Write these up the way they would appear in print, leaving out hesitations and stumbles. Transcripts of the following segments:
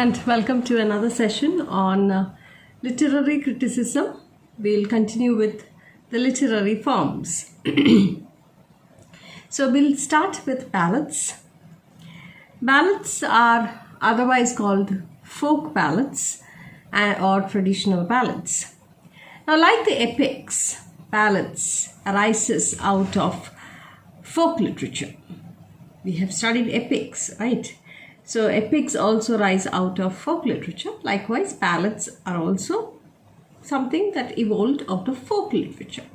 and welcome to another session on literary criticism. We'll continue with the literary forms. So we'll start with ballads. Ballads are otherwise called folk ballads or traditional ballads. Now, like the epics, ballads arises out of folk literature. We have studied epics, right? So epics also rise out of folk literature. Likewise, ballads are also something that evolved out of folk literature.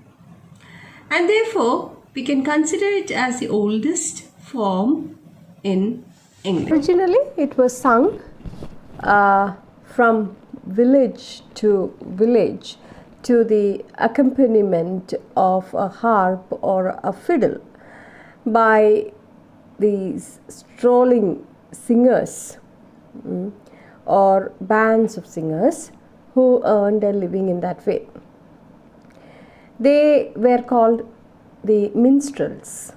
And therefore, we can consider it as the oldest form in English. Originally, it was sung from village to village to the accompaniment of a harp or a fiddle by these strolling singers or bands of singers who earned a living in that way. They were called the minstrels,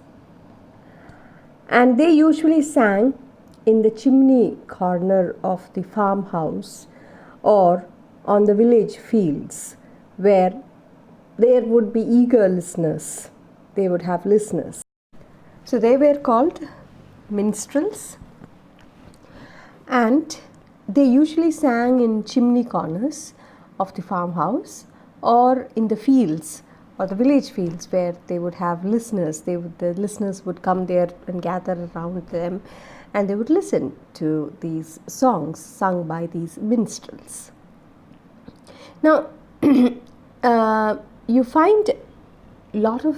and they usually sang in the chimney corner of the farmhouse or on the village fields, where there would be eager listeners. They would have listeners. So they were called minstrels, and they usually sang in chimney corners of the farmhouse or in the fields or the village fields, where they would have listeners. The listeners would come there and gather around them, and they would listen to these songs sung by these minstrels. Now, you find a lot of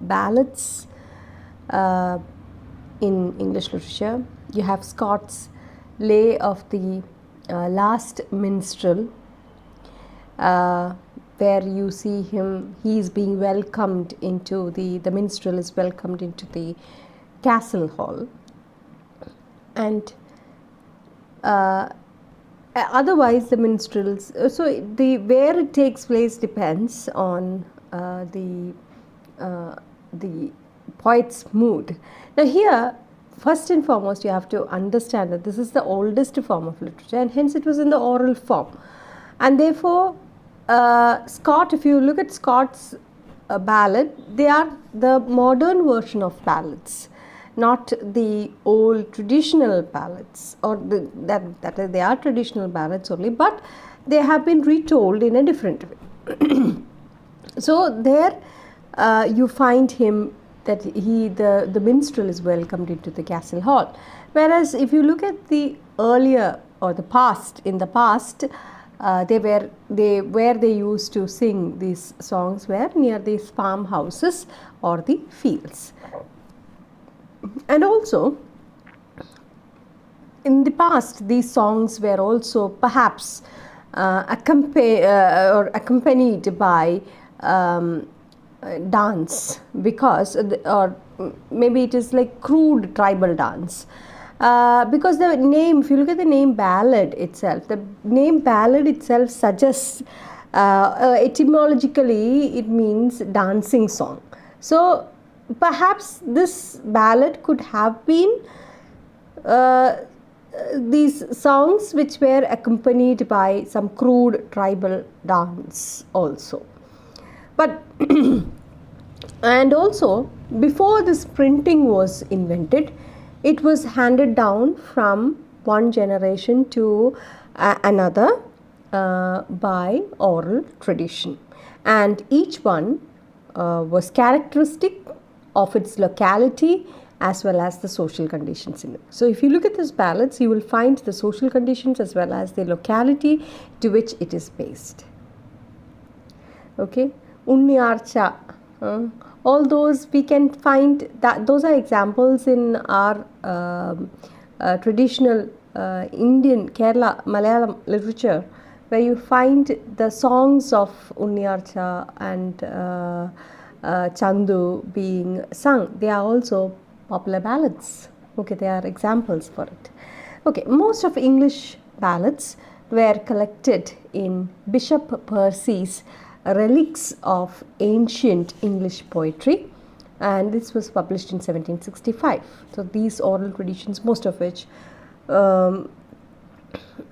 ballads in English literature. You have Scott's Lay of the Last Minstrel, where you see him, he is being welcomed into the minstrel is welcomed into the castle hall. And otherwise the minstrels, so the where it takes place depends on the poet's mood. Now here, first and foremost, you have to understand that this is the oldest form of literature, and hence it was in the oral form. And therefore, Scott, if you look at Scott's ballad, they are the modern version of ballads, not the old traditional ballads, or that they are traditional ballads only, but they have been retold in a different way. So there you find him that the minstrel is welcomed into the castle hall. Whereas if you look at the earlier or the past, in the past, where they used to sing these songs were near these farmhouses or the fields. And also, in the past, these songs were also perhaps accompanied by dance, because or maybe it is like crude tribal dance, because the name, if you look at the name ballad itself, the name ballad itself suggests etymologically it means dancing song. So perhaps this ballad could have been these songs which were accompanied by some crude tribal dance also. But and also, before this printing was invented, it was handed down from one generation to another by oral tradition, and each one was characteristic of its locality as well as the social conditions in it. So if you look at these ballads, you will find the social conditions as well as the locality to which it is based. Okay. Unniyarcha, all those we can find that those are examples in our traditional Indian Kerala Malayalam literature, where you find the songs of Unniyarcha and Chandu being sung. They are also popular ballads. Okay, they are examples for it. Okay, most of English ballads were collected in Bishop Percy's Relics of Ancient English Poetry, and this was published in 1765. So these oral traditions, most of which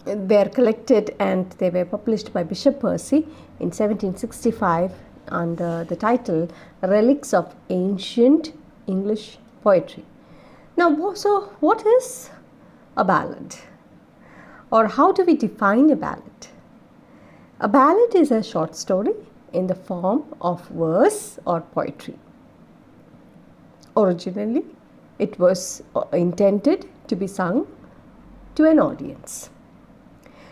were collected and they were published by Bishop Percy in 1765 under the title Relics of Ancient English Poetry. Now, so what is a ballad? Or how do we define a ballad? A ballad is a short story in the form of verse or poetry. Originally, it was intended to be sung to an audience.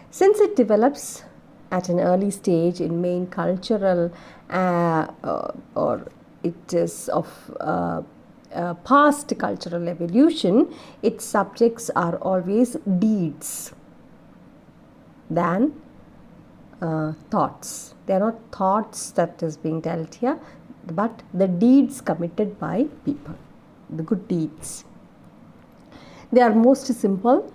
Since it develops at an early stage in main cultural or it is of past cultural evolution, its subjects are always deeds than thoughts. They are not thoughts that is being dealt here, but the deeds committed by people, the good deeds. They are most simple.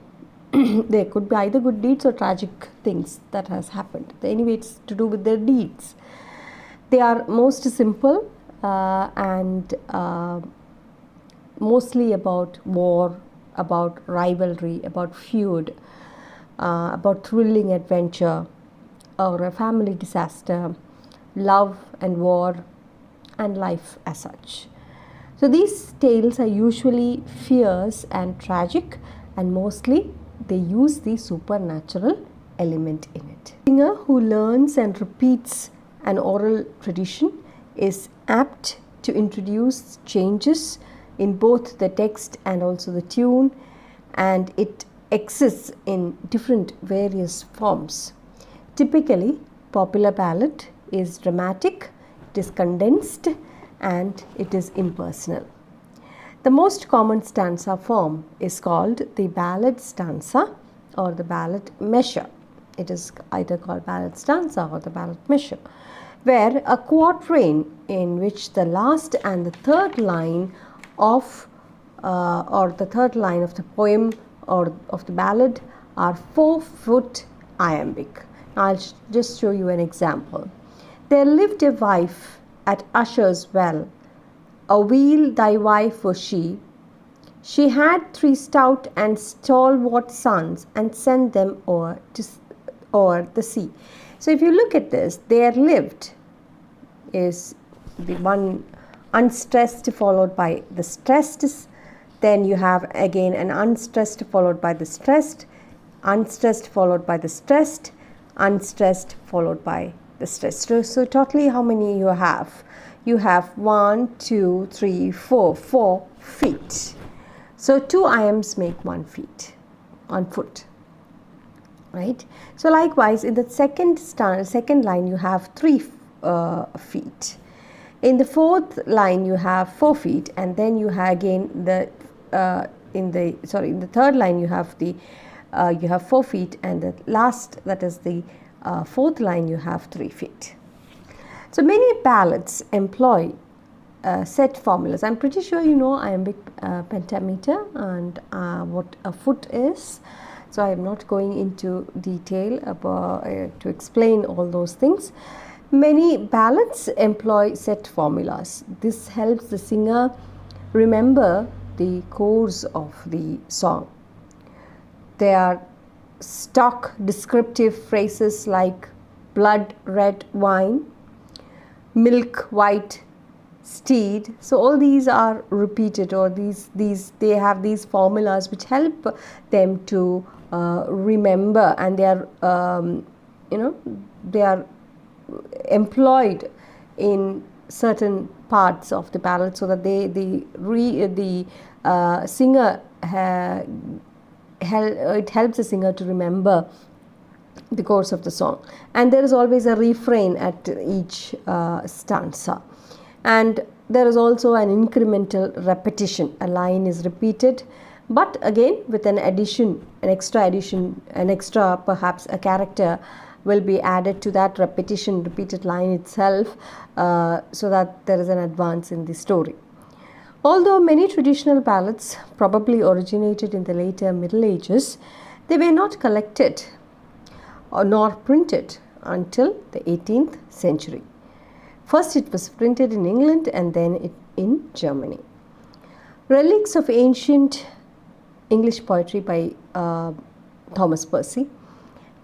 They could be either good deeds or tragic things that has happened. Anyway, it's to do with their deeds. They are most simple and mostly about war, about rivalry, about feud, about thrilling adventure or a family disaster, love and war and life as such. So these tales are usually fierce and tragic, and mostly they use the supernatural element in it. A singer who learns and repeats an oral tradition is apt to introduce changes in both the text and also the tune, and it exists in different various forms. Typically, popular ballad is dramatic, it is condensed, and it is impersonal. The most common stanza form is called the ballad stanza or the ballad measure. It is either called ballad stanza or the ballad measure, where a quatrain in which the last and the third line of the poem or of the ballad are 4-foot iambic. I'll just show you an example. There lived a wife at Usher's Well. A wheel thy wife was she. She had 3 stout and stalwart sons and sent them o'er the sea. So if you look at this, there lived is the one unstressed followed by the stressed. Then you have again an unstressed followed by the stressed, unstressed followed by the stressed, unstressed followed by the stressed. So totally how many you have? You have 1, 2, 3, 4 feet. So 2 iambs make 1 foot, right? So likewise in the second line you have 3 feet. In the fourth line you have 4 feet, and then you have again in the third line you have 4 feet, and the last, that is the fourth line, you have 3 feet. So many ballads employ set formulas. I'm pretty sure you know iambic pentameter and what a foot is. So I am not going into detail about to explain all those things. Many ballads employ set formulas. This helps the singer remember the course of the song. There are stock descriptive phrases like blood red wine, milk white steed. So all these are repeated, or they have these formulas which help them to remember, and they are employed in certain parts of the ballad so that the singer it helps the singer to remember the course of the song. And there is always a refrain at each stanza, and there is also an incremental repetition. A line is repeated, but again with an extra perhaps a character will be added to that repeated line itself, so that there is an advance in the story. Although many traditional ballads probably originated in the later Middle Ages, they were not collected nor printed until the 18th century. First it was printed in England and then in Germany. Relics of Ancient English Poetry by Thomas Percy,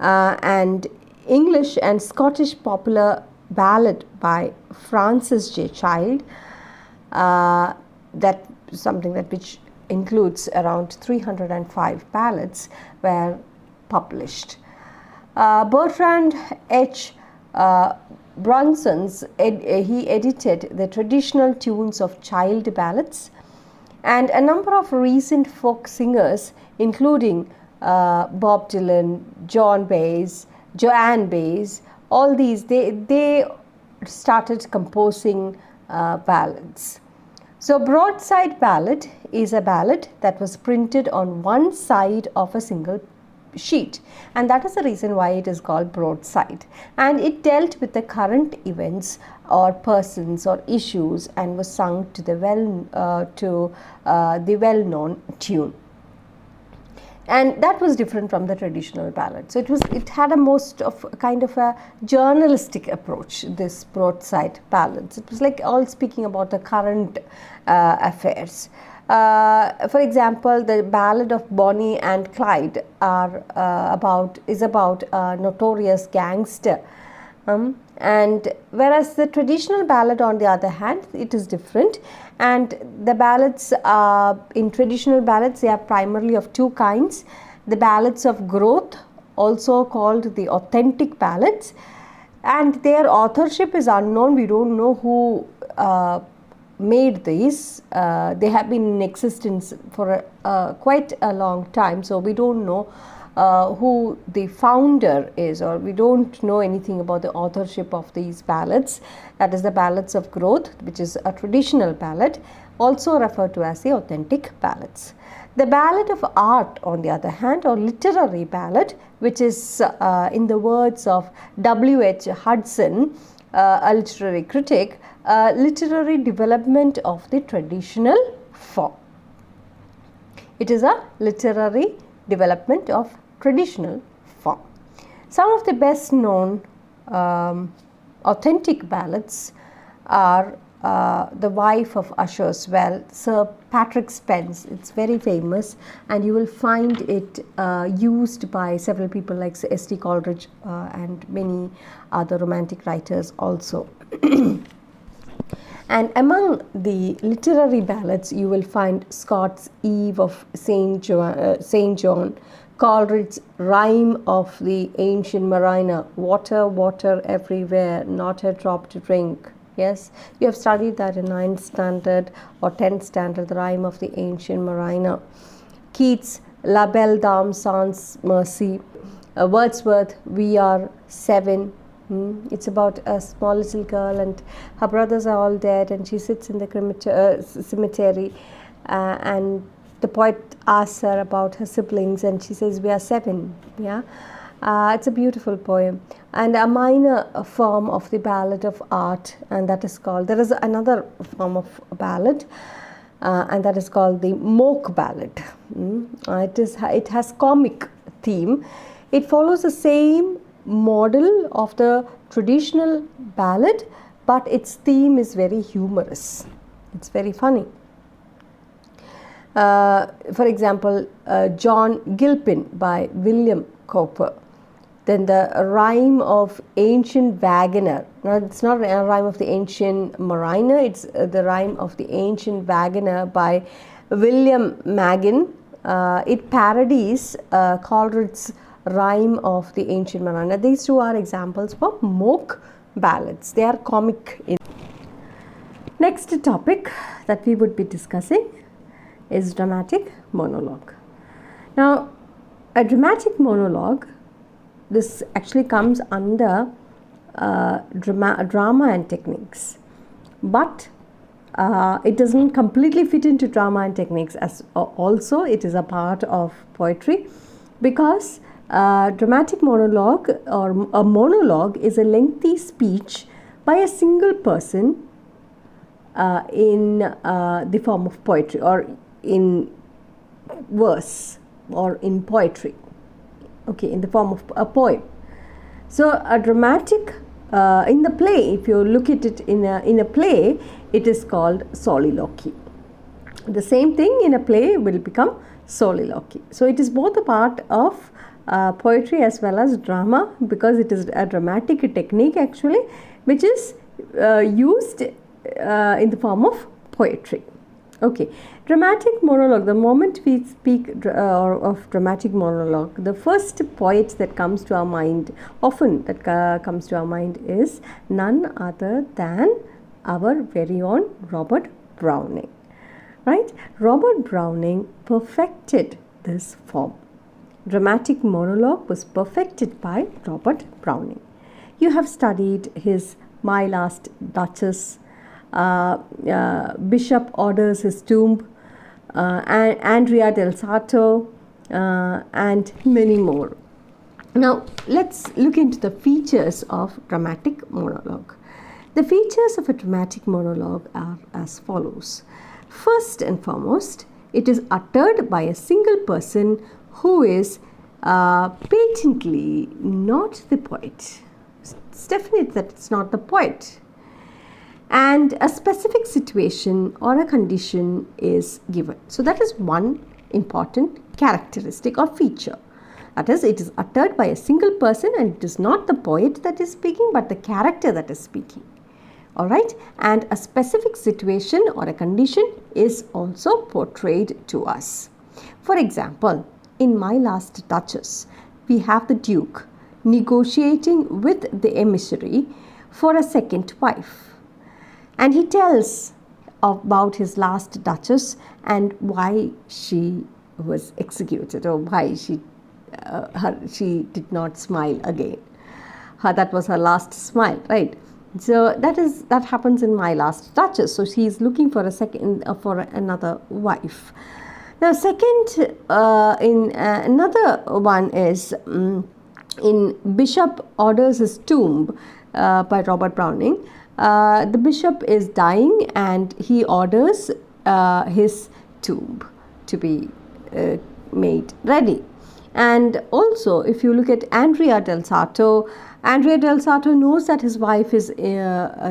and English and Scottish popular ballad by Francis J. Child, that something that which includes around 305 ballads were published. Bertrand H. Brunson's he edited the traditional tunes of Child ballads, and a number of recent folk singers, including Bob Dylan, Joanne Baez, all these, they started composing ballads. So broadside ballad is a ballad that was printed on one side of a single sheet, and that is the reason why it is called broadside, and it dealt with the current events or persons or issues and was sung to the well-known tune. And that was different from the traditional ballad. So it had a most of kind of a journalistic approach, this broadside ballads. It was like all speaking about the current affairs. For example, the ballad of Bonnie and Clyde is about a notorious gangster, and whereas the traditional ballad, on the other hand, it is different. And the ballads, in traditional ballads, they are primarily of two kinds: the ballads of growth, also called the authentic ballads, and their authorship is unknown. We don't know who made these. They have been in existence for quite a long time, so we don't know who the founder is, or we don't know anything about the authorship of these ballads. That is the ballads of growth, which is a traditional ballad, also referred to as the authentic ballads. The ballad of art, on the other hand, or literary ballad, which is in the words of W.H. Hudson, a literary critic, literary development of the traditional form. It is a literary development of traditional form. Some of the best known authentic ballads are The Wife of Usher's Well, Sir Patrick Spens. It's very famous, and you will find it used by several people like S.T. Coleridge and many other romantic writers also. And among the literary ballads, you will find Scott's Eve of St. John, Coleridge's Rime of the Ancient Mariner, Water, water everywhere, not a drop to drink. Yes, you have studied that in 9th standard or 10th standard, the Rime of the Ancient Mariner. Keats' La Belle Dame sans Merci, Wordsworth, We Are Seven. It's about a small little girl and her brothers are all dead, and she sits in the cemetery, and the poet asks her about her siblings, and she says, we are seven. Yeah, it's a beautiful poem, and a minor form of the ballad of art, and that is called, there is another form of ballad, and that is called the mock ballad. It has comic theme. It follows the same model of the traditional ballad, but its theme is very humorous. It's very funny. For example, John Gilpin by William Cowper. Then the Rime of Ancient Wagoner. Now, it's not a Rime of the Ancient Mariner, it's the Rime of the Ancient Wagoner by William Maginn. It parodies Coleridge's Rime of the Ancient Mariner. These two are examples for mock ballads. They are comic. Next topic that we would be discussing is dramatic monologue. Now, a dramatic monologue, this actually comes under drama and techniques, but it doesn't completely fit into drama and techniques, as also it is a part of poetry, because dramatic monologue or a monologue is a lengthy speech by a single person in the form of poetry, or in verse, or in poetry, okay, in the form of a poem. So a dramatic in the play, if you look at it in a play, it is called soliloquy. The same thing in a play will become soliloquy. So it is both a part of poetry as well as drama, because it is a dramatic technique actually, which is used in the form of poetry. Okay, dramatic monologue. The moment we speak of dramatic monologue, the first poet that comes to our mind, often that comes to our mind, is none other than our very own Robert Browning. Right? Robert Browning perfected this form. Dramatic monologue was perfected by Robert Browning. You have studied his My Last Duchess, Bishop Orders His Tomb, Andrea del Sarto, and many more. Now, let's look into the features of dramatic monologue. The features of a dramatic monologue are as follows. First and foremost, it is uttered by a single person who is patently not the poet. It's definite that it's not the poet. And a specific situation or a condition is given. So that is one important characteristic or feature. That is, it is uttered by a single person, and it is not the poet that is speaking, but the character that is speaking. Alright, and a specific situation or a condition is also portrayed to us. For example, in My Last Duchess, we have the Duke negotiating with the emissary for a second wife. And he tells about his last Duchess and why she was executed, or why she did not smile again. That was her last smile, right? So that happens in My Last Duchess. So she is looking for for another wife. Now, second, in another one is in Bishop Orders His Tomb by Robert Browning. The bishop is dying, and he orders his tomb to be made ready. And also, if you look at Andrea del Sarto knows that his wife is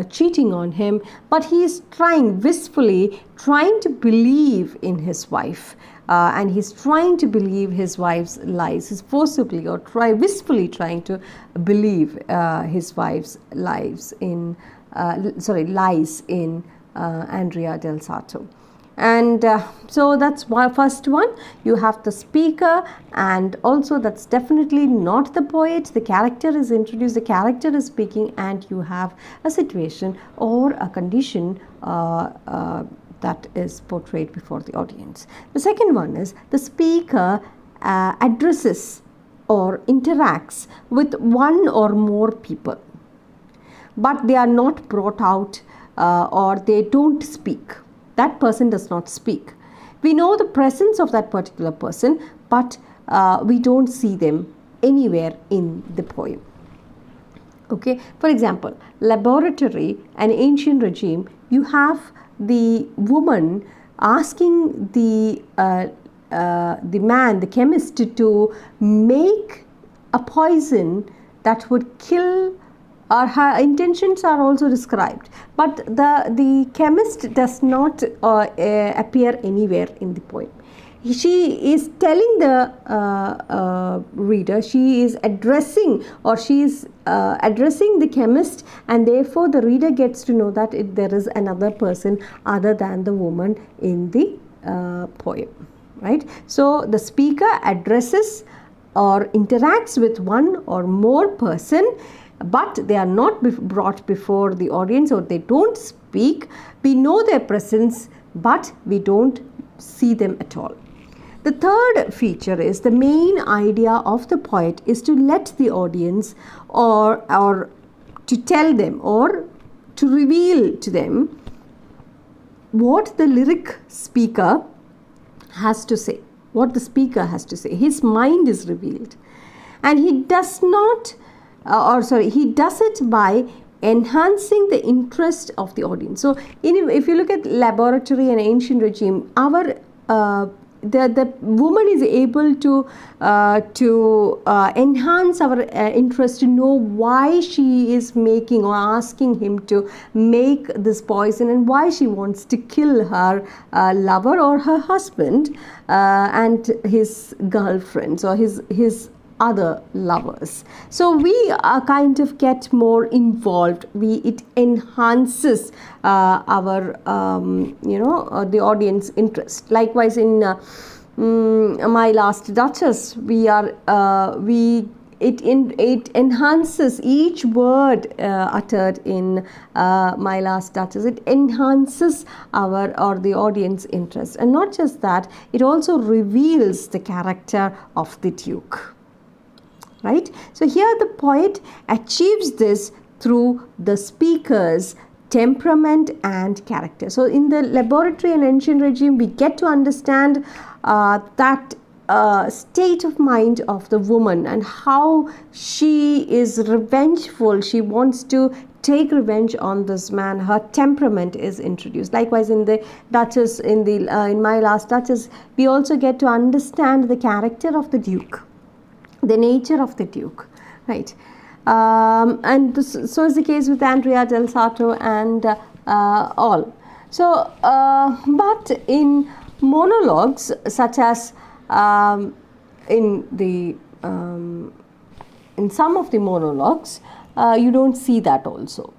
cheating on him, but he is wistfully trying to believe in his wife. And he's trying to believe his wife's lies. He's forcibly or wistfully trying to believe his wife's lies in Andrea del Sarto. And so that's first one. You have the speaker, and also that's definitely not the poet. The character is introduced, the character is speaking, and you have a situation or a condition that is portrayed before the audience. The second one is the speaker addresses or interacts with one or more people, but they are not brought out or they don't speak. That person does not speak. We know the presence of that particular person, but we don't see them anywhere in the poem. Okay, for example, Laboratory, an Ancient Regime, you have the woman asking the man, the chemist, to make a poison that would kill, or her intentions are also described, but the chemist does not appear anywhere in the poem. She is telling the reader, she is addressing, or she is addressing the chemist, and therefore the reader gets to know that there is another person other than the woman in the poem, right? So the speaker addresses or interacts with one or more person, but they are not brought before the audience, or they don't speak. We know their presence, but we don't see them at all. The third feature is the main idea of the poet is to let the audience or to tell them or to reveal to them what the lyric speaker has to say, what the speaker has to say. His mind is revealed, and he does not he does it by enhancing the interest of the audience. So if you look at Laboratory and Ancient Regime, the woman is able to enhance our interest, to know why she is making or asking him to make this poison, and why she wants to kill her lover or her husband and his girlfriends, or his other lovers. So we kind of get more involved. It enhances our the audience interest. Likewise in My Last Duchess, it enhances each word uttered in My Last Duchess. It enhances the audience interest, and not just that, it also reveals the character of the Duke. Right? So here the poet achieves this through the speaker's temperament and character. So in the laboratory and ancient regime, we get to understand that state of mind of the woman and how she is revengeful. She wants to take revenge on this man. Her temperament is introduced. Likewise in the Duchess, in My Last Duchess, we also get to understand the character of the Duke, the nature of the Duke, right? And so is the case with Andrea del Sarto and all. So, but in monologues, such as in some of the monologues, you don't see that also.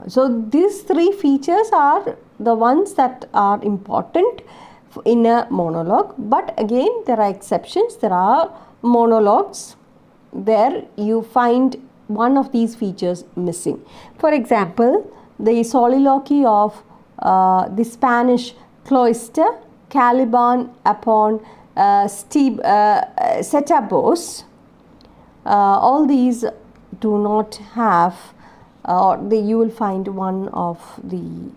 So these three features are the ones that are important in a monologue. But again, there are exceptions. There are monologues there you find one of these features missing. For example, the soliloquy of the Spanish cloister, Caliban upon Setebos, all these do not have, you will find one of the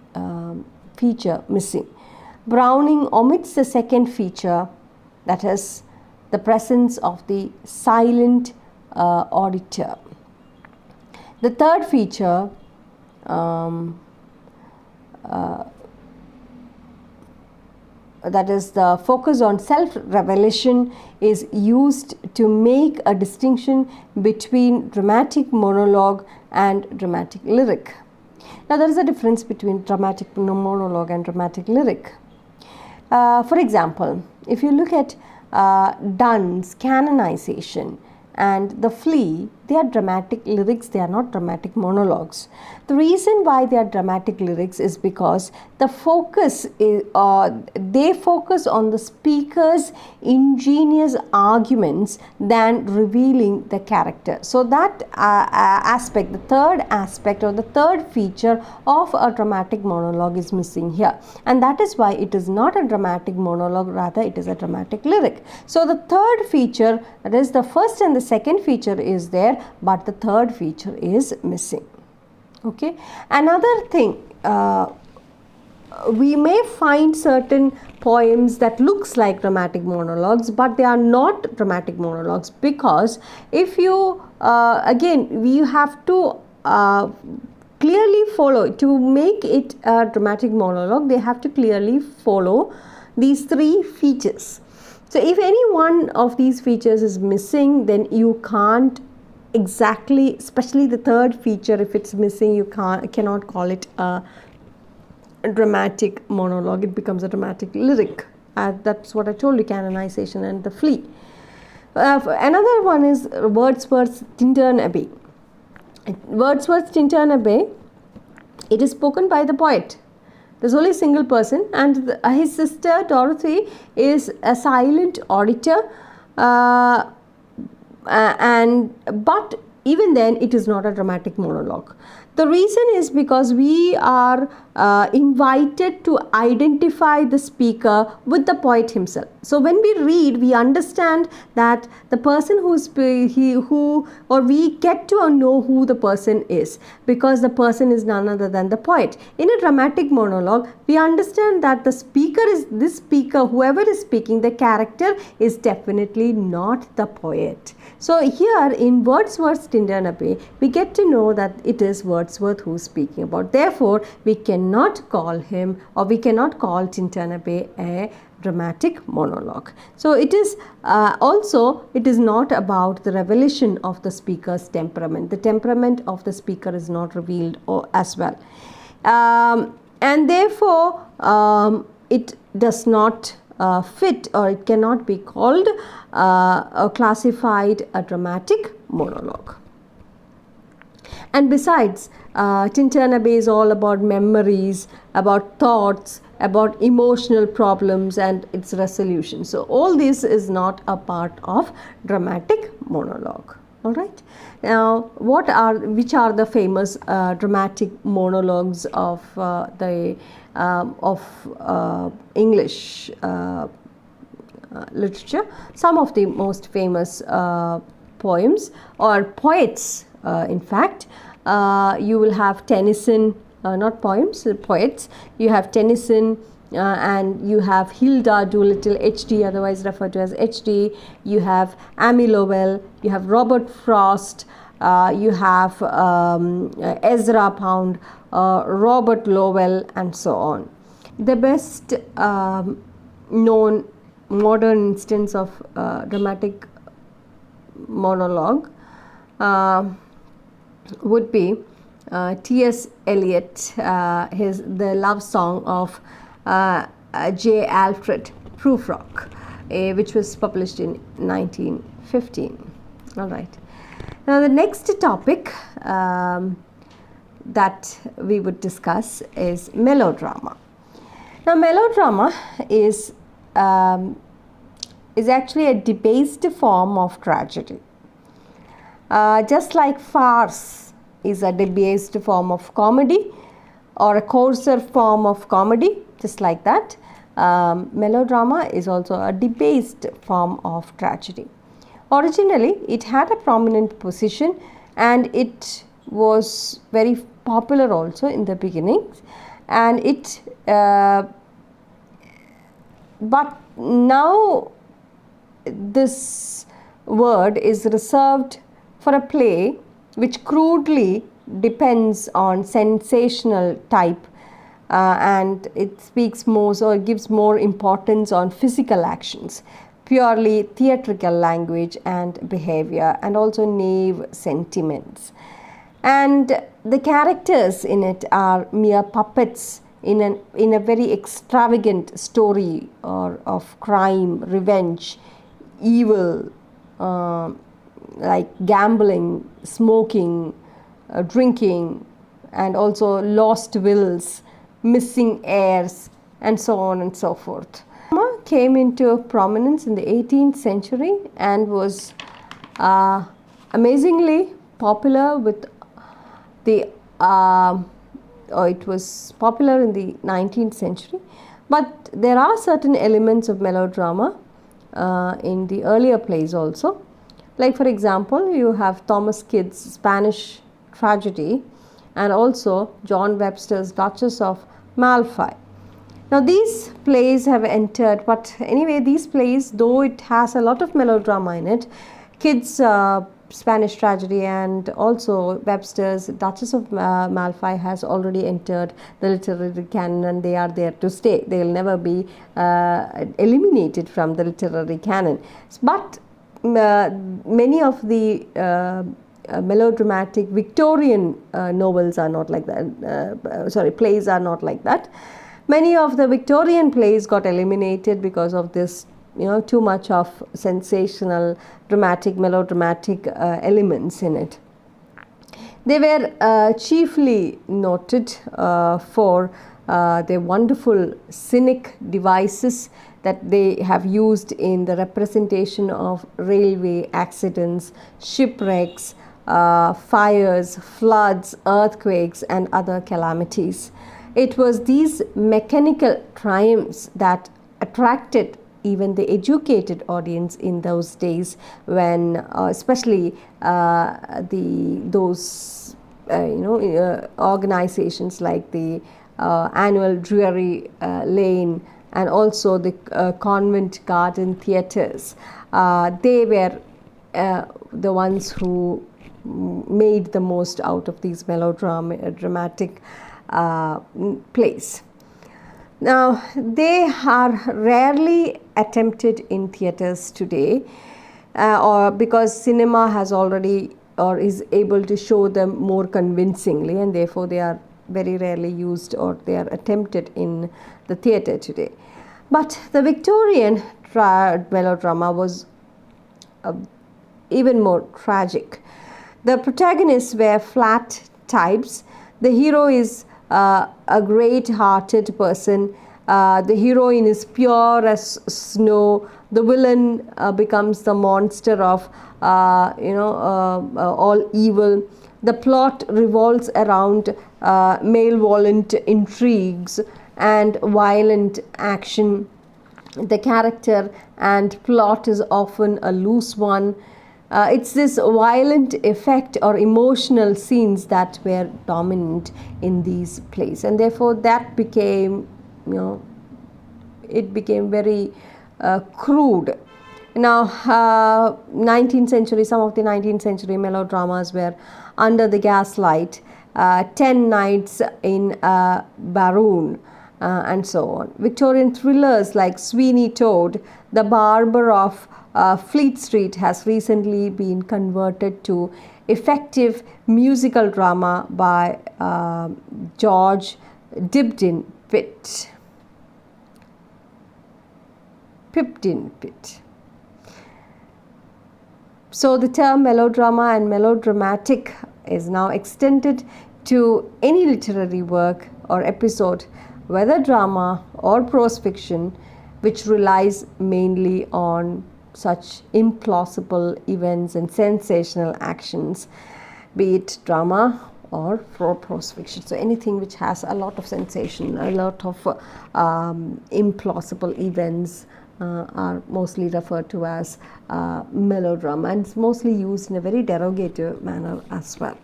feature missing. Browning omits the second feature, that is the presence of the silent auditor. The third feature, that is the focus on self-revelation, is used to make a distinction between dramatic monologue and dramatic lyric. Now there is a difference between dramatic monologue and dramatic lyric. For example, if you look at Donne's canonization and The Flea, they are dramatic lyrics, they are not dramatic monologues. The reason why they are dramatic lyrics is because the focus is, they focus on the speaker's ingenious arguments than revealing the character. So that aspect, the third aspect or the third feature of a dramatic monologue is missing here, and that is why it is not a dramatic monologue, rather it is a dramatic lyric. So the third feature, that is the first and the second feature is there, but the third feature is missing. Okay, another thing, we may find certain poems that looks like dramatic monologues, but they are not dramatic monologues, because if you again we have to clearly follow, to make it a dramatic monologue, they have to clearly follow these three features. So if any one of these features is missing, then you can't exactly, especially the third feature, if it's missing, you cannot call it a dramatic monologue, it becomes a dramatic lyric. That's what I told you, canonization and The Flea. Another one is Wordsworth's Tintern Abbey. Wordsworth's Tintern Abbey, it is spoken by the poet. There's only a single person, and his sister Dorothy is a silent auditor, but even then it is not a dramatic monologue. The reason is because we are invited to identify the speaker with the poet himself. So when we read, we understand that the person we get to know who the person is, because the person is none other than the poet. In a dramatic monologue, we understand that the speaker is this speaker, whoever is speaking, the character is definitely not the poet. So here in Wordsworth's Tintern Abbey, we get to know that it is Wordsworth who is speaking about. Therefore, we cannot call him, or we cannot call Tintern Abbey a dramatic monologue. So it is also, it is not about the revelation of the speaker's temperament. The temperament of the speaker is not revealed as well. And therefore, it does not fit, or it cannot be called or classified a dramatic monologue. And besides, Tinternabé is all about memories, about thoughts, about emotional problems and its resolution. So all this is not a part of dramatic monologue. All right. Now, which are the famous dramatic monologues of English literature? Some of the most famous poems or poets, in fact, you will have Tennyson, not poems, poets. You have Tennyson, and you have Hilda Doolittle, H.D., otherwise referred to as H.D. You have Amy Lowell, you have Robert Frost, you have Ezra Pound, Robert Lowell, and so on. The best known modern instance of dramatic monologue would be T.S. Eliot, the love song of J. Alfred Prufrock, which was published in 1915. All right. Now the next topic that we would discuss is melodrama. Now melodrama is actually a debased form of tragedy. Just like farce is a debased form of comedy or a coarser form of comedy, just like that, melodrama is also a debased form of tragedy. Originally, it had a prominent position and it was very popular also in the beginnings, and but now this word is reserved for a play which crudely depends on sensational type, and it speaks more or gives more importance on physical actions, purely theatrical language and behavior, and also naive sentiments. And the characters in it are mere puppets in a very extravagant story or of crime, revenge, evil, like gambling, smoking, drinking, and also lost wills, missing heirs, and so on and so forth. Drama came into prominence in the 18th century and was amazingly popular with the it was popular in the 19th century, but there are certain elements of melodrama in the earlier plays also. Like for example, you have Thomas Kyd's Spanish Tragedy and also John Webster's Duchess of Malfi. Now these plays have entered, but anyway, these plays, though it has a lot of melodrama in it, Kyd's Spanish Tragedy and also Webster's Duchess of Malfi has already entered the literary canon, and they are there to stay. They will never be eliminated from the literary canon. But many of the melodramatic Victorian novels are not like that. Plays are not like that. Many of the Victorian plays got eliminated because of this, too much of sensational, dramatic, melodramatic elements in it. They were chiefly noted for their wonderful scenic devices that they have used in the representation of railway accidents, shipwrecks, fires, floods, earthquakes, and other calamities. It was these mechanical triumphs that attracted even the educated audience in those days, when especially those organizations like the annual Drury Lane and also the Covent Garden theatres, they were the ones who made the most out of these melodramatic plays. Now, they are rarely attempted in theatres today, or because cinema has already or is able to show them more convincingly, and therefore they are very rarely used or they are attempted in the theatre today. But the Victorian melodrama was even more tragic. The protagonists were flat types. The hero is a great-hearted person. The heroine is pure as snow. The villain becomes the monster of all evil. The plot revolves around malevolent intrigues and violent action. The character and plot is often a loose one. It's this violent effect or emotional scenes that were dominant in these plays, and therefore that became, it became very crude. Now, 19th century, some of the 19th century melodramas were Under the Gaslight, 10 Nights in Baroon, and so on. Victorian thrillers like Sweeney Todd, The Barber of Fleet Street has recently been converted to effective musical drama by George Dibdin Pitt. So the term melodrama and melodramatic is now extended to any literary work or episode, whether drama or prose fiction, which relies mainly on such implausible events and sensational actions, be it drama or prose fiction. So anything which has a lot of sensation, a lot of implausible events are mostly referred to as melodrama, and it's mostly used in a very derogative manner as well.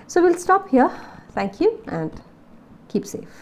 So we'll stop here. Thank you and keep safe.